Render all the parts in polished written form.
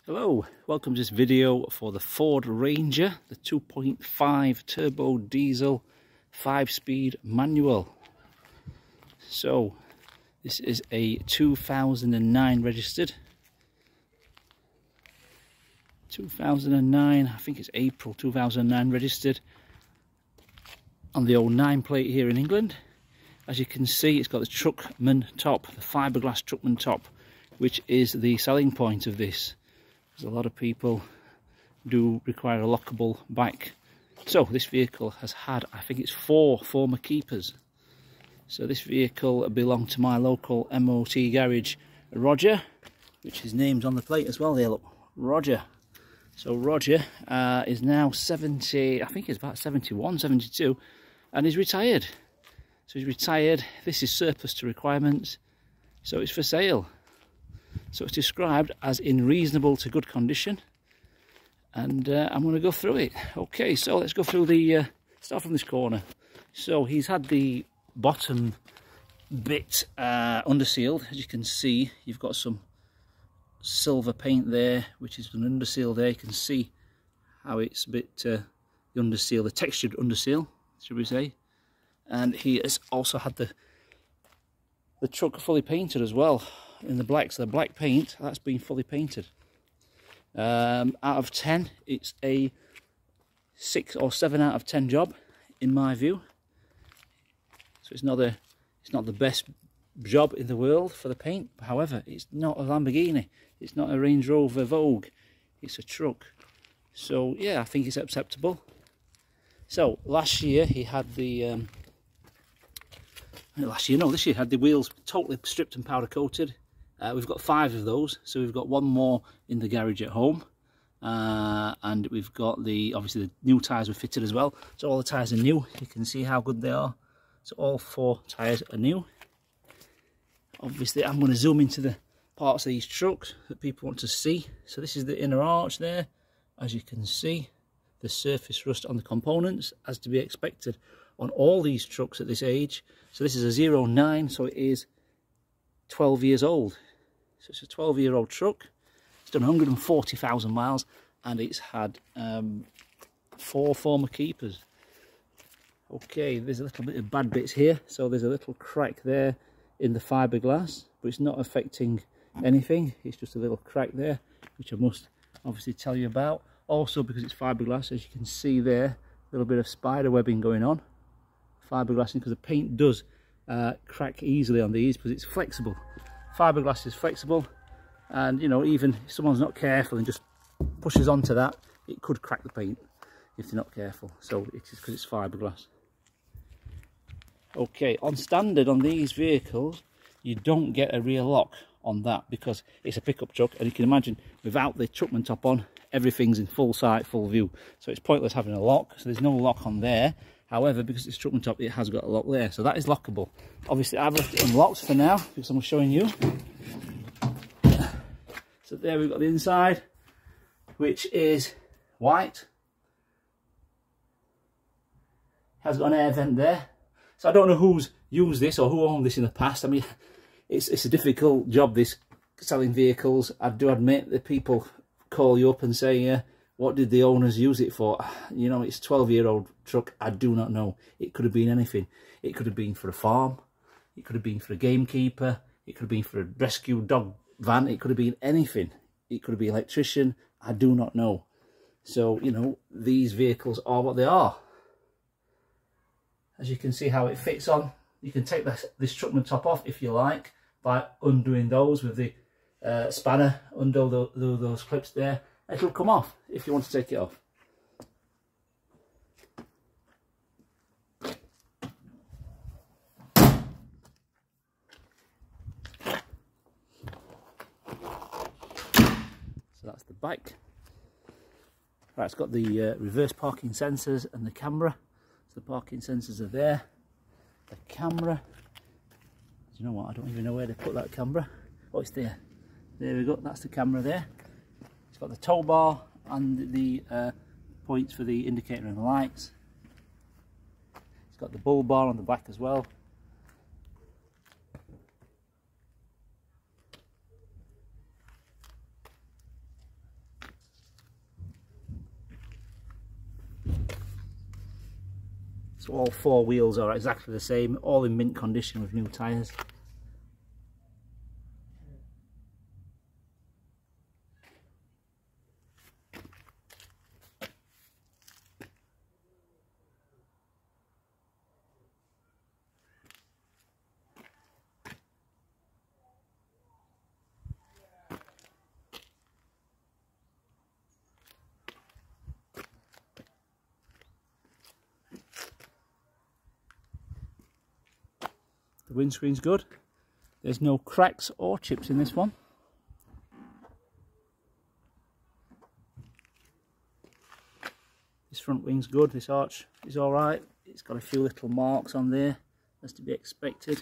Hello, welcome to this video for the Ford Ranger, the 2.5 turbo diesel 5-speed manual. So this is a 2009 registered. 2009, I think it's April 2009 registered on the 09 plate here in England. As you can see, it's got the Truckman top, the fiberglass Truckman top, which is the selling point of this. A lot of people do require a lockable bike. So this vehicle has had, I think it's 4 former keepers. So this vehicle belonged to my local MOT garage, Roger, which is named on the plate as well there, look, Roger. So Roger is now 70, I think he's about 71, 72, and he's retired. So he's retired. This is surplus to requirements, so it's for sale. So it's described as in reasonable to good condition, and I'm going to go through it. Okay, so let's go through the, start from this corner. So he's had the bottom bit undersealed. As you can see, you've got some silver paint there, which is an underseal there. You can see how it's a bit, the underseal, the textured underseal, should we say. And he has also had the truck fully painted as well. In the black, so the black paint, that's been fully painted. Out of 10, it's a 6 or 7 out of 10 job, in my view. So it's not the best job in the world for the paint. However, it's not a Lamborghini, it's not a Range Rover Vogue, it's a truck. So yeah, I think it's acceptable. So last year he had the this year had the wheels totally stripped and powder coated. We've got 5 of those, so we've got 1 more in the garage at home, and we've got obviously the new tyres were fitted as well, so all the tyres are new. You can see how good they are. So all 4 tyres are new. Obviously I'm going to zoom into the parts of these trucks that people want to see. So this is the inner arch there. As you can see, the surface rust on the components, as to be expected on all these trucks at this age. So this is a 09, so it is 12 years old. So it's a 12-year-old truck. It's done 140,000 miles, and it's had 4 former keepers. Okay, there's a little bit of bad bits here. So there's a little crack there in the fiberglass, but it's not affecting anything. It's just a little crack there, which I must obviously tell you about. Also, because it's fiberglass, as you can see there, a little bit of spider webbing going on. Fiberglass, because the paint does crack easily on these because it's flexible. Fiberglass is flexible, and you know, even if someone's not careful and just pushes onto that, it could crack the paint if they're not careful. So it's because it's fiberglass. Okay, on standard on these vehicles, you don't get a rear lock on that because it's a pickup truck, and you can imagine without the Truckman top on, everything's in full sight, full view. So it's pointless having a lock. So there's no lock on there. However, because it's Truckman top, it has got a lock there, so that is lockable. Obviously, I've left it unlocked for now because I'm showing you. So there we've got the inside, which is white. Has got an air vent there. So I don't know who's used this or who owned this in the past. I mean, it's a difficult job, this selling vehicles. I do admit that people call you up and say, what did the owners use it for? You know, it's a 12-year-old truck. I do not know. It could have been anything. It could have been for a farm. It could have been for a gamekeeper. It could have been for a rescue dog van. It could have been anything. It could have been an electrician. I do not know. So, you know, these vehicles are what they are. As you can see how it fits on. You can take this Truckman top off if you like by undoing those with the spanner. Undo those clips there. It'll come off if you want to take it off. So that's the bike. Right, it's got the reverse parking sensors and the camera. So the parking sensors are there. The camera. Do you know what? I don't even know where to put that camera. Oh, it's there. There we go. That's the camera there. It's got the tow bar and the points for the indicator and the lights. It's got the bull bar on the back as well. So all four wheels are exactly the same, all in mint condition with new tyres. The windscreen's good. There's no cracks or chips in this one. This front wing's good, this arch is alright. It's got a few little marks on there, as to be expected.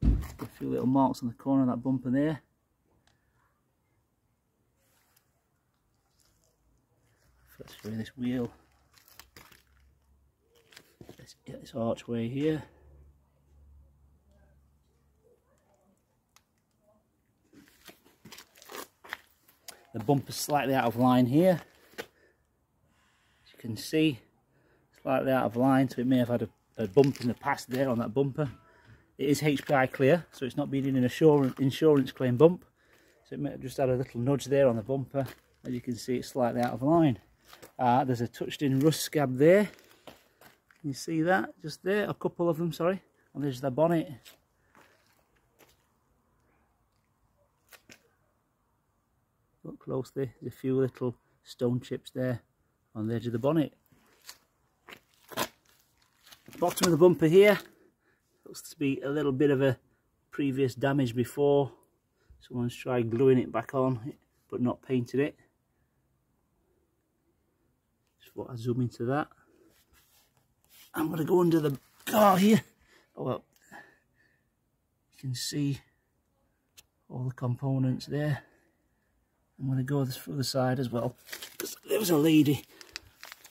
A few little marks on the corner of that bumper there. Let's show you this wheel. Let's get this archway here. The bumper's slightly out of line here. As you can see, slightly out of line, so it may have had a bump in the past there on that bumper. It is HPI clear, so it's not been in an insurance claim bump. So it may have just had a little nudge there on the bumper. As you can see, it's slightly out of line. There's a touched-in rust scab there. Can you see that? Just there, a couple of them, sorry. And there's the bonnet. Look closely, there's a few little stone chips there on the edge of the bonnet. Bottom of the bumper here looks to be a little bit of a previous damage before. Someone's tried gluing it back on but not painted it. Just thought I'd zoom into that. I'm going to go under the car here. Oh well, you can see all the components there. I'm going to go this through the side as well, because there was a lady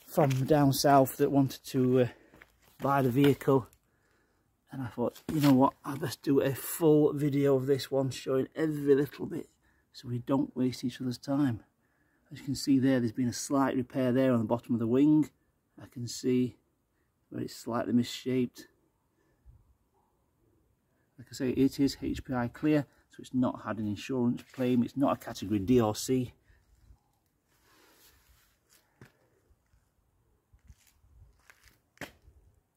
from down south that wanted to buy the vehicle, and I thought, you know what, I'll best do a full video of this one, showing every little bit so we don't waste each other's time. As you can see there, there's been a slight repair there on the bottom of the wing. I can see where it's slightly misshaped. Like I say, it is HPI clear, so it's not had an insurance claim. It's not a category D or C.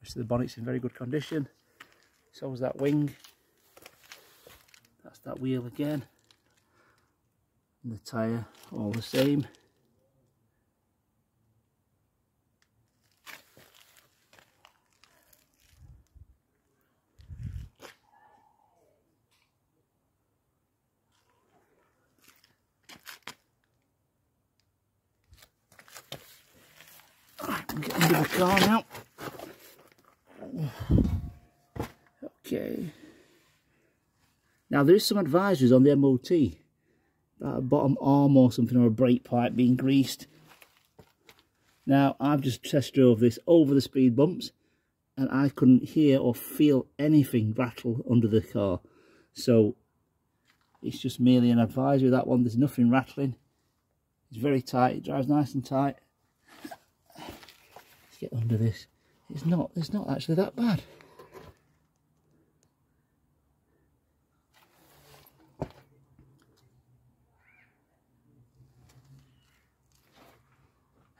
Rest of the bonnet's in very good condition. So is that wing. That's that wheel again. And the tyre, all the same. Get into the car now. Okay. Now there is some advisories on the MOT about a bottom arm or something, or a brake pipe being greased. Now I've just test drove this over the speed bumps and I couldn't hear or feel anything rattle under the car. So it's just merely an advisory, that one. There's nothing rattling. It's very tight, it drives nice and tight. Get under this. It's not actually that bad.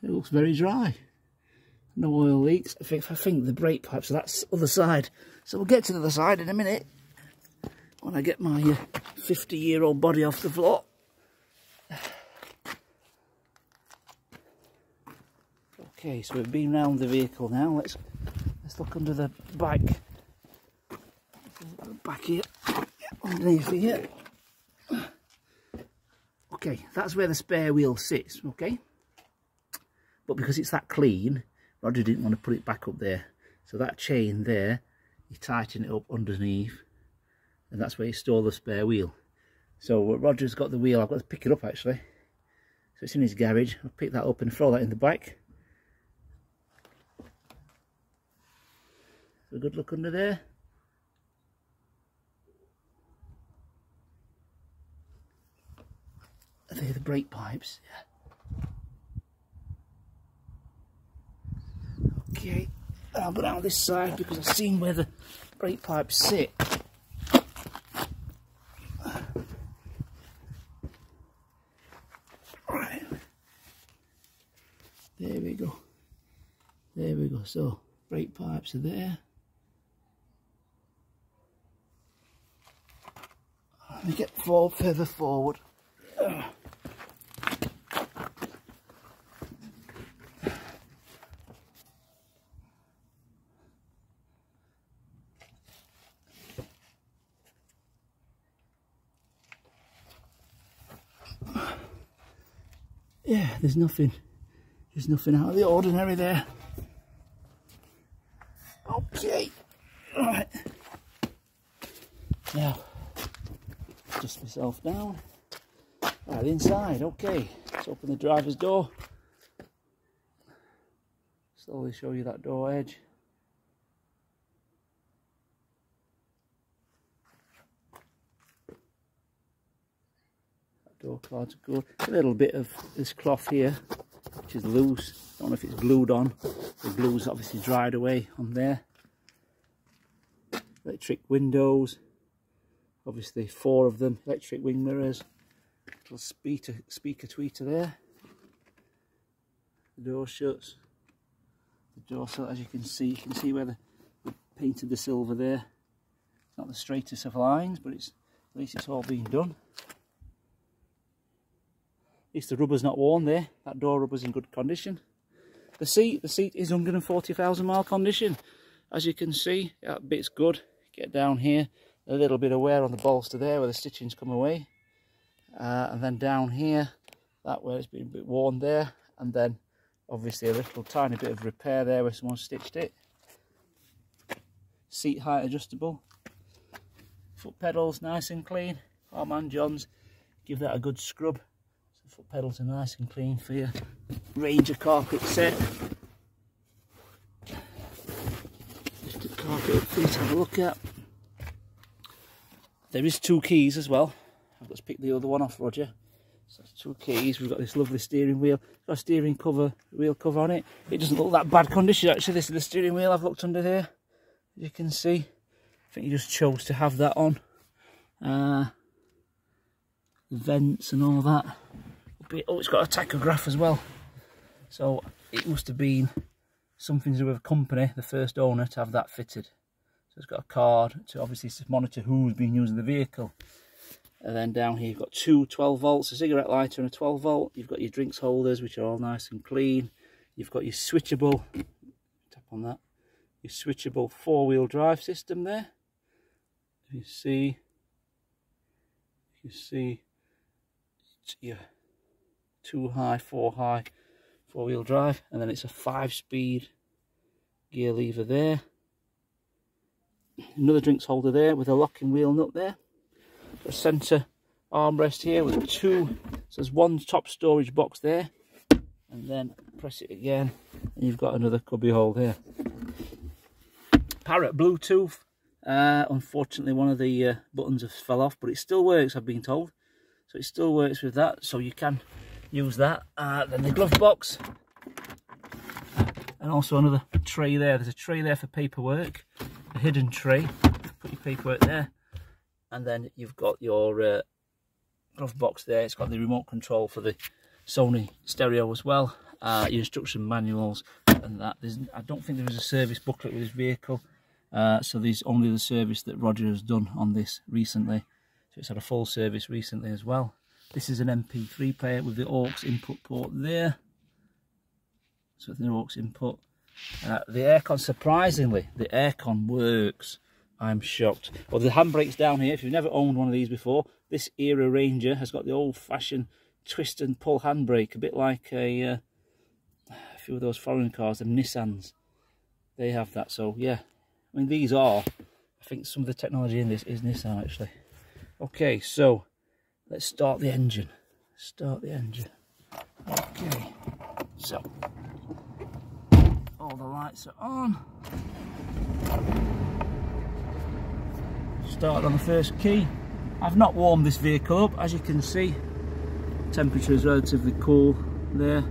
It looks very dry. No oil leaks. I think the brake pipes are that other side. So we'll get to the other side in a minute when I get my 50-year-old body off the floor. Okay, so we've been round the vehicle now. Let's look under the back here, underneath here. Okay, that's where the spare wheel sits. Okay, but because it's that clean, Roger didn't want to put it back up there. So that chain there, you tighten it up underneath, and that's where you store the spare wheel. So Roger's got the wheel. I've got to pick it up actually. So it's in his garage. I'll pick that up and throw that in the back. A good look under there. They're the brake pipes. Yeah. Okay, I'll go down this side because I've seen where the brake pipes sit. Right, there we go. There we go. So brake pipes are there. Let me get further forward. Yeah, there's nothing out of the ordinary there. Okay, right. Now, adjust myself down. Right, inside, okay. Let's open the driver's door. Slowly show you that door edge. That door card's good. A little bit of this cloth here, which is loose. Don't know if it's glued on. The glue's obviously dried away on there. Electric windows. Obviously 4 of them. Electric wing mirrors. Little speaker tweeter there. The door shuts. The door sill, as you can see where they painted the silver there. It's not the straightest of lines, but at least it's all been done. At least the rubber's not worn there. That door rubber's in good condition. The seat is 140,000 mile condition. As you can see, that bit's good. Get down here, a little bit of wear on the bolster there where the stitching's come away. And then down here, that where it's been a bit worn there. And then obviously a little tiny bit of repair there where someone stitched it. Seat height adjustable. Foot pedals nice and clean. Harman Johns, give that a good scrub. So foot pedals are nice and clean for your Ranger carpet set. Just a carpet up for you to have a look at. There is 2 keys as well. I've got to pick the other one off, Roger. So that's 2 keys. We've got this lovely steering wheel. Got a steering wheel cover on it. It doesn't look that bad condition actually. This is the steering wheel I've looked under here. As you can see, I think you just chose to have that on. The vents and all that. Oh, it's got a tachograph as well. So it must have been something to do with a company, the first owner, to have that fitted. So it's got a card to obviously monitor who's been using the vehicle. And then down here you've got 2 12 volts, a cigarette lighter and a 12 volt. You've got your drinks holders, which are all nice and clean. You've got your switchable, tap on that, your switchable 4-wheel drive system there. You see your 2 high, 4 high 4-wheel drive, and then it's a 5-speed gear lever there. Another drinks holder there with a locking wheel nut there. Got a centre armrest here with 2. So there's 1 top storage box there, and then press it again, and you've got another cubby hole there. Parrot Bluetooth. Unfortunately, one of the buttons have fell off, but it still works, I've been told. So it still works with that, so you can use that. Then the glove box, and also another tray there. There's a tray there for paperwork, a hidden tray. Put your paperwork there, and then you've got your glove box there. It's got the remote control for the Sony stereo as well. Your instruction manuals and that. I don't think there is a service booklet with this vehicle. So there's only the service that Roger has done on this recently. So it's had a full service recently as well. This is an MP3 player with the aux input port there. So the aux input. The aircon, surprisingly, the aircon works. I'm shocked. Well, the handbrake's down here. If you've never owned one of these before, this era Ranger has got the old-fashioned twist and pull handbrake, a bit like a few of those foreign cars, the Nissans. They have that, so yeah. I mean, these are, I think some of the technology in this is Nissan actually. Okay, so let's start the engine. Start the engine. Okay, so all the lights are on. Start on the first key. I've not warmed this vehicle up, as you can see. Temperature is relatively cool there.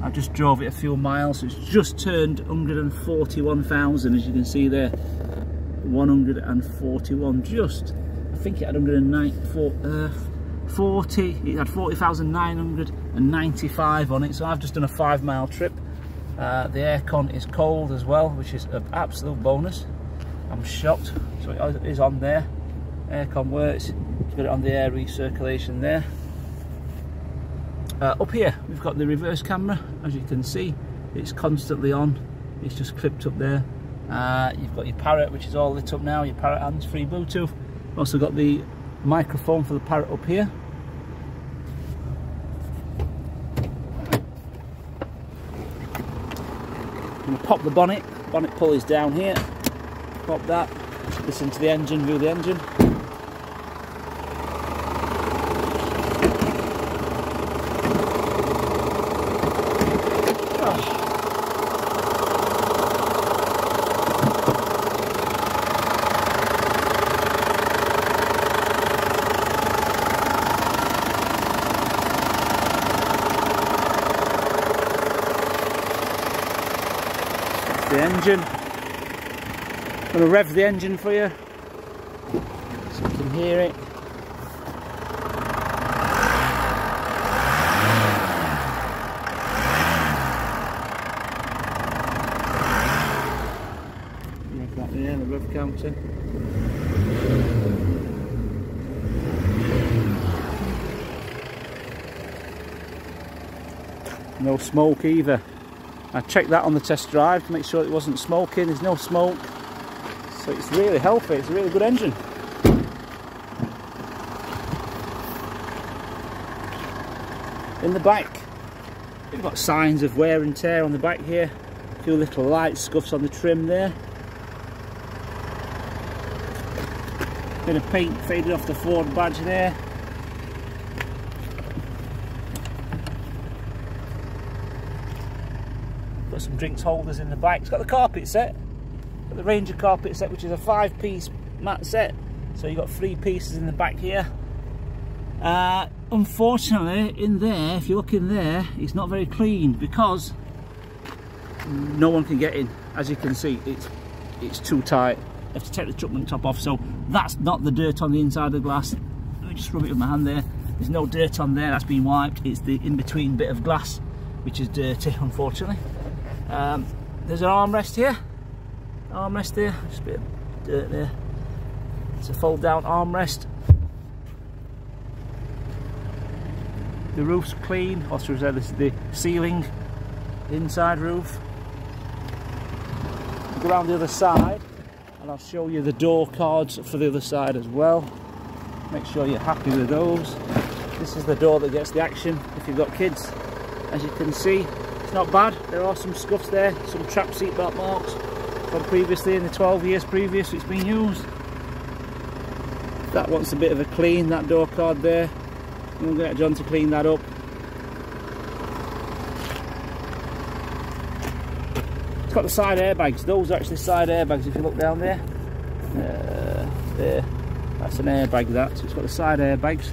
I just drove it a few miles. It's just turned 141,000, as you can see there. 141, just. I think it had 40. It had 40,995 on it. So I've just done a 5-mile trip. The aircon is cold as well, which is an absolute bonus. I'm shocked. So it is on there. Aircon works. It's got it on the air recirculation there. Up here we've got the reverse camera. As you can see, it's constantly on. It's just clipped up there. You've got your parrot, which is all lit up now. Your parrot hands-free Bluetooth. Also got the microphone for the parrot up here. I'm going to pop the bonnet. Bonnet pull is down here. Pop that. Listen to the engine. View the engine. The engine. I'm going to rev the engine for you so you can hear it. Rev that there, the rev counter. No smoke either. I checked that on the test drive to make sure it wasn't smoking. There's no smoke, so it's really healthy. It's a really good engine. In the back, we've got signs of wear and tear on the back here. A few little light scuffs on the trim there. Bit of paint faded off the Ford badge there. Got some drinks holders in the back. It's got the carpet set. Got the Ranger carpet set, which is a 5-piece mat set. So you've got 3 pieces in the back here. Unfortunately, in there, if you look in there, it's not very clean because no one can get in. As you can see, it's too tight. You have to take the Truckman top off. So that's not the dirt on the inside of the glass. Let me just rub it with my hand there. There's no dirt on there. That's been wiped. It's the in-between bit of glass which is dirty, unfortunately. There's an armrest here. Armrest there. Just a bit of dirt there. It's a fold-down armrest. The roof's clean. Also, this is the ceiling, inside roof. Go around the other side, and I'll show you the door cards for the other side as well. Make sure you're happy with those. This is the door that gets the action if you've got kids. As you can see, it's not bad. There are some scuffs there, some trap seatbelt marks from previously in the 12 years previous it's been used. That wants a bit of a clean, that door card there. We'll get John to clean that up. It's got the side airbags. Those are actually side airbags if you look down there. There. That's an airbag that. So it's got the side airbags.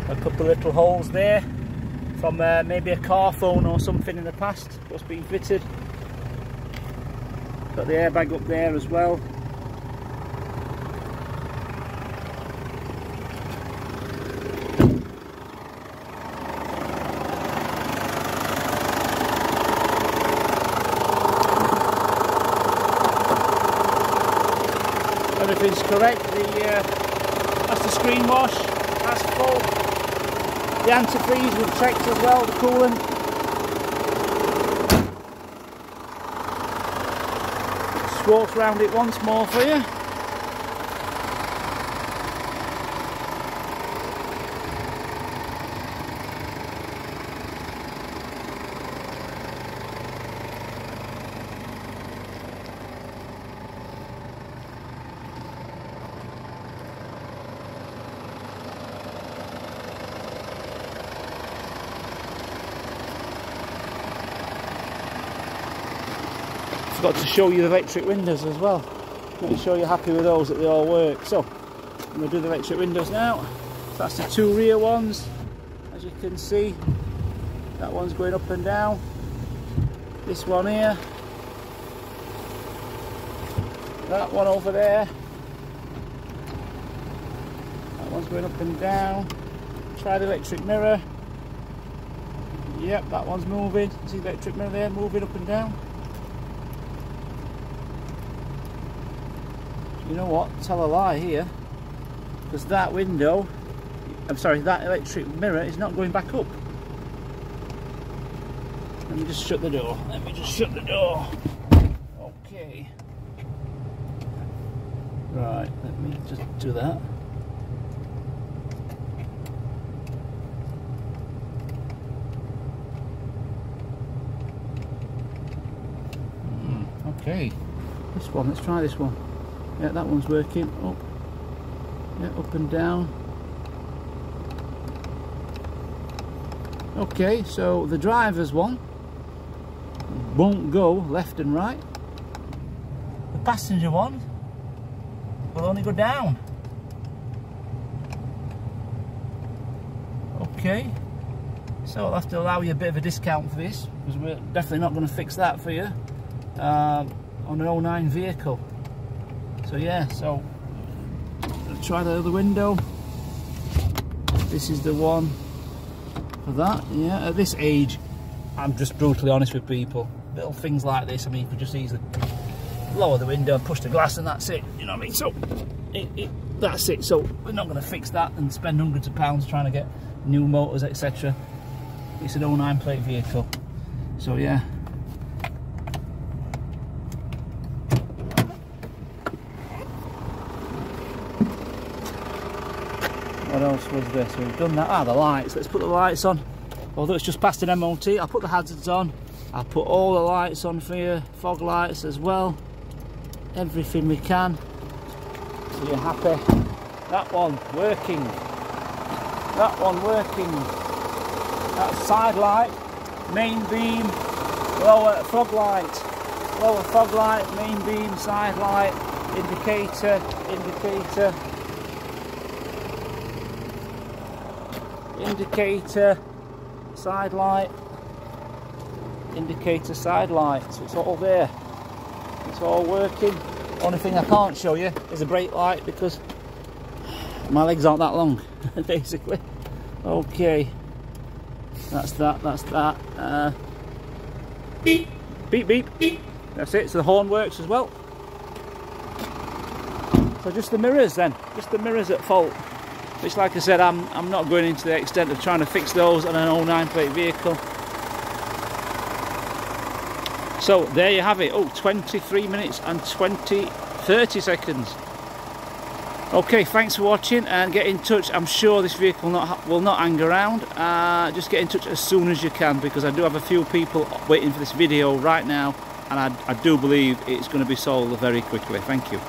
A couple of little holes there from maybe a car phone or something in the past what's been fitted. Got the airbag up there as well. Everything's correct. That's the screen wash. That's full. The antifreeze we've checked as well, the coolant. Just walk around it once more for you. forgot to show you the electric windows as well. Make sure you're happy with those, that they all work. So I'm going to do the electric windows now. So that's the two rear ones. As you can see, that one's going up and down. This one here. That one over there. That one's going up and down. Try the electric mirror. Yep, that one's moving. See the electric mirror there, moving up and down. You know what? Tell a lie here. Because that window, I'm sorry, that electric mirror is not going back up. Let me just shut the door. Let me just shut the door. Okay. Right, let me just do that. Okay. This one, let's try this one. Yeah, that one's working. Up. Yeah, up and down. Okay, so the driver's one won't go left and right. The passenger one will only go down. Okay, so I'll have to allow you a bit of a discount for this, because we're definitely not going to fix that for you on an 09 vehicle. So yeah, so let's try the other window. This is the one for that. Yeah, at this age, I'm just brutally honest with people. Little things like this, I mean, you could just easily lower the window and push the glass and that's it. You know what I mean? So that's it. So we're not going to fix that and spend hundreds of pounds trying to get new motors, etc. It's an 09 plate vehicle. So yeah. What else was this? We've done that. Ah, the lights. Let's put the lights on. Although it's just past an MOT, I'll put the hazards on. I'll put all the lights on for you. Fog lights as well. Everything we can. So you're happy. That one working. That one working. That side light, main beam, lower fog light. Lower fog light, main beam, side light, indicator, indicator. Indicator, side light, indicator, side light. So it's all there. It's all working. Only thing I can't show you is a brake light because my legs aren't that long, basically. Okay, that's that. That's that. Beep, beep, beep. That's it. So the horn works as well. So just the mirrors then. Just the mirrors at fault. Which, like I said, I'm not going into the extent of trying to fix those on an 09 plate vehicle. So there you have it. Oh, 23 minutes and 30 seconds. Okay, thanks for watching and get in touch. I'm sure this vehicle will not hang around. Just get in touch as soon as you can, because I do have a few people waiting for this video right now, and I do believe it's going to be sold very quickly. Thank you.